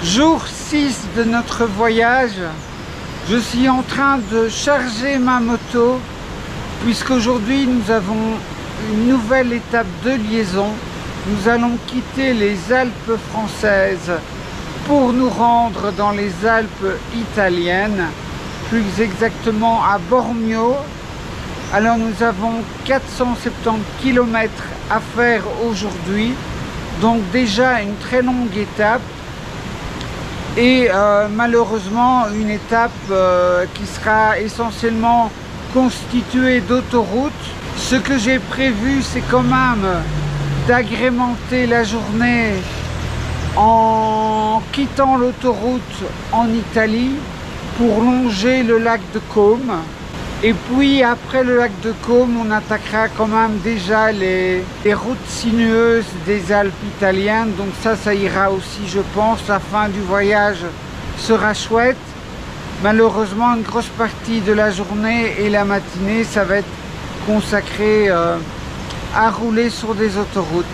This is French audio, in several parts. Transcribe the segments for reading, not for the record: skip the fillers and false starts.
Jour 6 de notre voyage, je suis en train de charger ma moto puisqu'aujourd'hui nous avons une nouvelle étape de liaison. Nous allons quitter les Alpes françaises pour nous rendre dans les Alpes italiennes, plus exactement à Bormio. Alors nous avons 470 km à faire aujourd'hui, donc déjà une très longue étape. Et malheureusement une étape qui sera essentiellement constituée d'autoroutes. Ce que j'ai prévu, c'est quand même d'agrémenter la journée en quittant l'autoroute en Italie pour longer le lac de Côme. Et puis après le lac de Côme, on attaquera quand même déjà les routes sinueuses des Alpes italiennes. Donc ça ira aussi, je pense. La fin du voyage sera chouette. Malheureusement, une grosse partie de la journée et la matinée, ça va être consacré à rouler sur des autoroutes.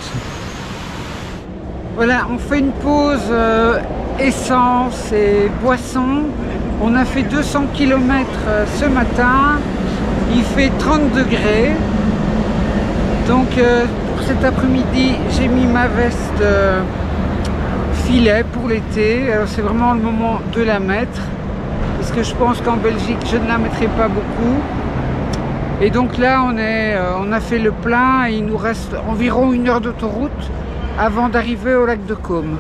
Voilà, on fait une pause essence et boisson. On a fait 200 km ce matin, il fait 30 degrés. Donc pour cet après-midi, j'ai mis ma veste filet pour l'été. Alors c'est vraiment le moment de la mettre, parce que je pense qu'en Belgique, je ne la mettrai pas beaucoup. Et donc là, on a fait le plein et il nous reste environ 1 heure d'autoroute avant d'arriver au lac de Côme.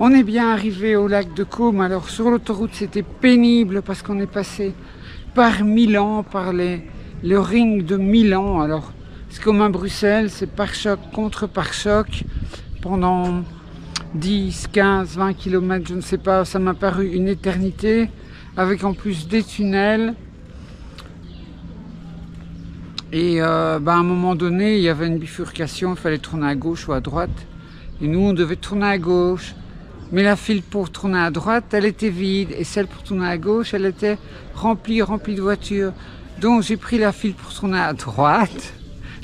On est bien arrivé au lac de Côme. Alors sur l'autoroute c'était pénible parce qu'on est passé par Milan, par le ring de Milan. Alors c'est comme à Bruxelles, c'est pare-choc contre pare-choc pendant 10, 15, 20 km, je ne sais pas, ça m'a paru une éternité, avec en plus des tunnels. Et à un moment donné, il y avait une bifurcation, il fallait tourner à gauche ou à droite. Et nous, on devait tourner à gauche. Mais la file pour tourner à droite, elle était vide. Et celle pour tourner à gauche, elle était remplie de voitures. Donc j'ai pris la file pour tourner à droite.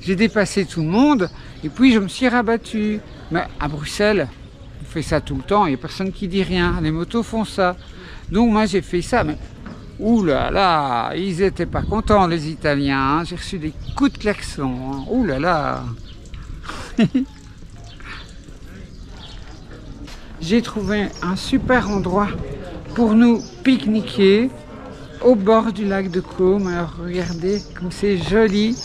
J'ai dépassé tout le monde. Et puis je me suis rabattu. Mais à Bruxelles, on fait ça tout le temps. Il n'y a personne qui dit rien. Les motos font ça. Donc moi j'ai fait ça. Mais ouh là là, ils étaient pas contents les Italiens. Hein. J'ai reçu des coups de klaxon. Hein. Ouh là là. J'ai trouvé un super endroit pour nous pique-niquer au bord du lac de Côme. Alors regardez comme c'est joli.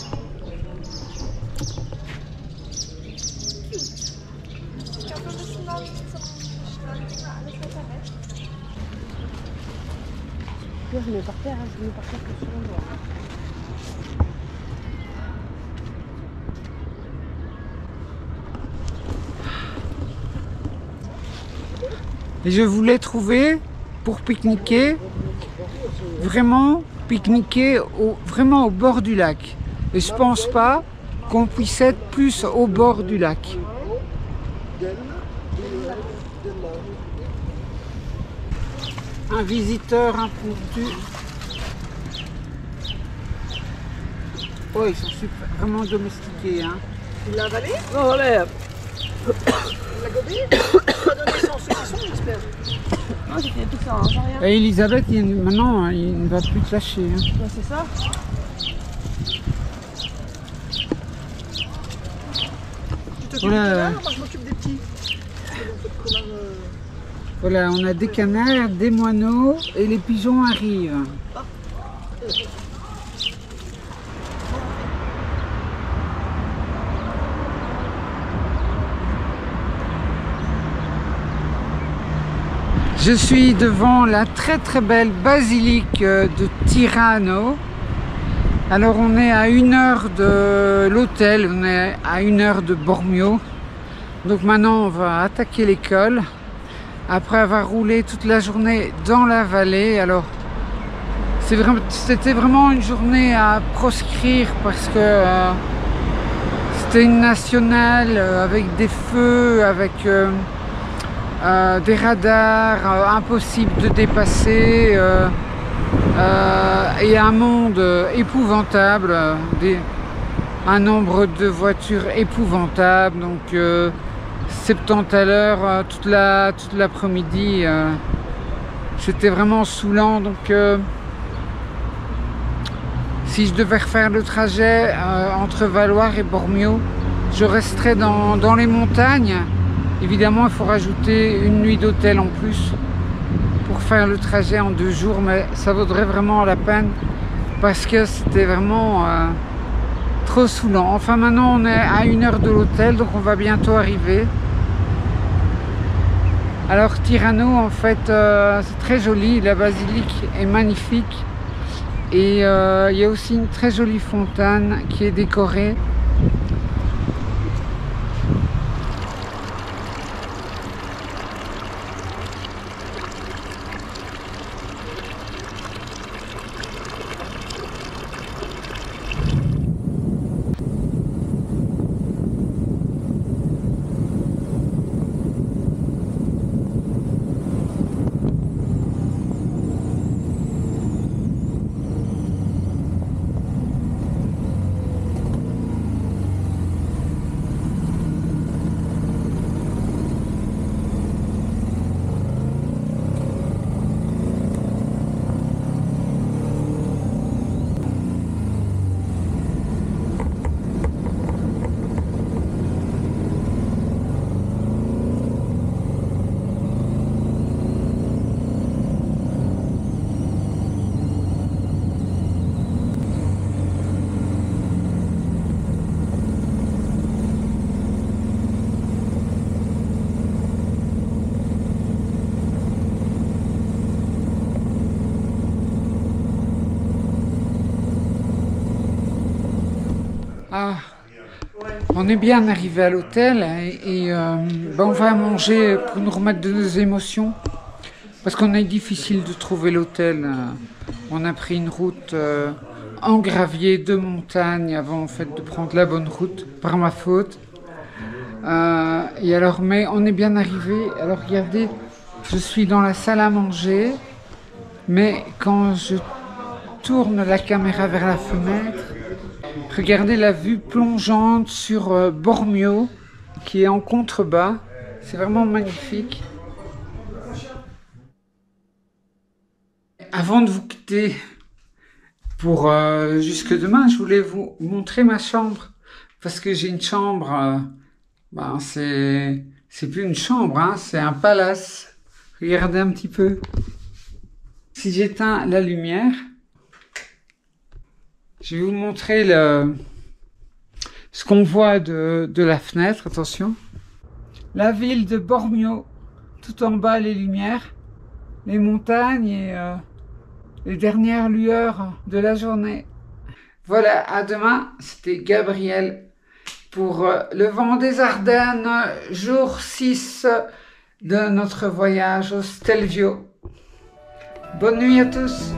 Je mets par terre, je mets par terre que sur le doigt. Et je voulais trouver, pour pique-niquer, vraiment vraiment au bord du lac. Et je pense pas qu'on puisse être plus au bord du lac. Un visiteur impromptu. Oh, ils sont super, vraiment domestiqués, hein. Il l'a avalé? Non, l'air. Il l'a gobé? Il a donné son saucisson, j'espère. Non, j'ai fait tout ça, hein, sans rien. Et Elisabeth, maintenant, il ne va plus te lâcher. Hein. Ouais, c'est ça. Tu t'occupes des canards, moi je m'occupe des petits. Voilà, on a des canards, des moineaux et les pigeons arrivent. Ah. Je suis devant la très très belle basilique de Tirano. Alors on est à 1 heure de l'hôtel, on est à 1 heure de Bormio. Donc maintenant on va attaquer l'école. Après avoir roulé toute la journée dans la vallée. Alors c'était vraiment une journée à proscrire parce que c'était une nationale avec des feux, avec des radars, impossible de dépasser, et un monde épouvantable, un nombre de voitures épouvantable, donc 70 à l'heure toute l'après-midi, c'était vraiment saoulant. Donc si je devais refaire le trajet entre Valloire et Bormio, je resterais dans les montagnes. Évidemment, il faut rajouter une nuit d'hôtel en plus pour faire le trajet en 2 jours, mais ça vaudrait vraiment la peine parce que c'était vraiment trop saoulant. Enfin, maintenant, on est à 1 heure de l'hôtel, donc on va bientôt arriver. Alors, Tirano, en fait, c'est très joli. La basilique est magnifique. Et il y a aussi une très jolie fontaine qui est décorée. Ah, on est bien arrivé à l'hôtel et ben on va manger pour nous remettre de nos émotions parce qu'on est difficile de trouver l'hôtel. On a pris une route en gravier de montagne avant en fait de prendre la bonne route par ma faute. Et alors, mais on est bien arrivé. Alors regardez, je suis dans la salle à manger, mais quand je tourne la caméra vers la fenêtre, regardez la vue plongeante sur Bormio qui est en contrebas. C'est vraiment magnifique. Avant de vous quitter pour jusque demain, je voulais vous montrer ma chambre parce que j'ai une chambre. Ben c'est plus une chambre, hein, c'est un palace. Regardez un petit peu. Si j'éteins la lumière, je vais vous montrer ce qu'on voit de la fenêtre. Attention. la ville de Bormio, tout en bas les lumières, les montagnes et les dernières lueurs de la journée. Voilà, à demain, c'était Gabriel pour le vent des Ardennes, jour 6 de notre voyage au Stelvio. Bonne nuit à tous.